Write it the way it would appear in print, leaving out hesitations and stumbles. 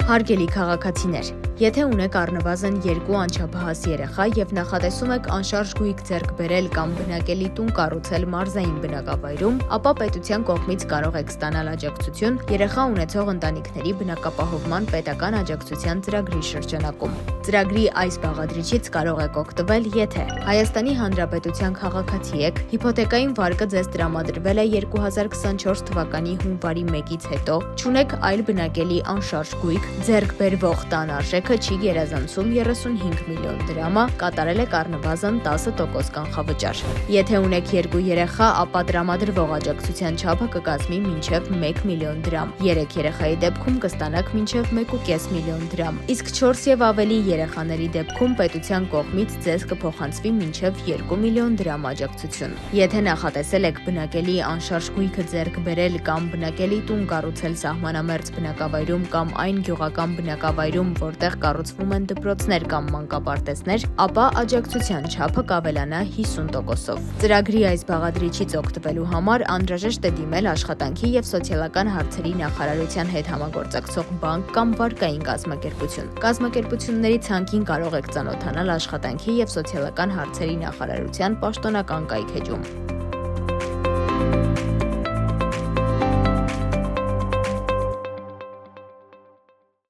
Հարգելի քաղաքացիներ, եթե ունեք առնվազն 2 անչափահաս երեխա եւ նախատեսում եք անշարժ գույք ձեռք բերել կամ բնակելի տուն կառուցել մարզային բնակավայրում, ապա պետության կողմից կարող եք ստանալ աջակցություն երեխա ունեցող ընտանիքների բնակապահովման պետական աջակցության ծրագրի շրջանակում։ Ծրագրի այս բաղադրիչից կարող եք օգտվել, եթե Հայաստանի Հանրապետության քաղաքացի եք, հիփոթեկային վարկը ձեզ տրամադրվել է 2024 թվականի հունվարի 1-ից հետո, չունեք այլ բնակելի անշարժ գույք, ձեռք բերվող տան արժեքը չի գերազանցում 35 միլիոն դրամը, կատարել եք առնվազն 10% կանխավճար։ Եթե ունեք 2 երեխա, ապա տրամադրվող աջակցության չափը կկազմի մինչև 1 միլիոն դրամ, 3 երեխայի դեպքում կստանաք մինչև 1.5 միլիոն դրամ, իսկ 4 եւ ավելի երեխաների դեպքում պետության կողմից ձեզ կփոխանցվի մինչև 2 միլիոն դրամ աջակցություն։ Եթե նախատեսել եք բնակելի անշարժ գույքը ձեռք բերել կամ բնակելի տուն կառուցել սահմանամերձ բնակավայրում կամ այն գյուղական բնակավայրում, որտեղ կառուցվում են դպրոցներ կամ մանկապարտեզներ, ապա աջակցության չափը կավելանա 50%-ով։ Ծրագրի այս բաղադրիչից օգտվելու համար անհրաժեշտ է դիմել Աշխատանքի եւ սոցիալական հարցերի նախարարության հետ համագործակցող բանկ կամ վարկային կազմակերպություն։ Կազմակերպությունների ցանկին կարող եք ծանոթանալ Աշխատանքի եւ սոցիալական հարցերի նախարարության պաշտոնական կայքէջում։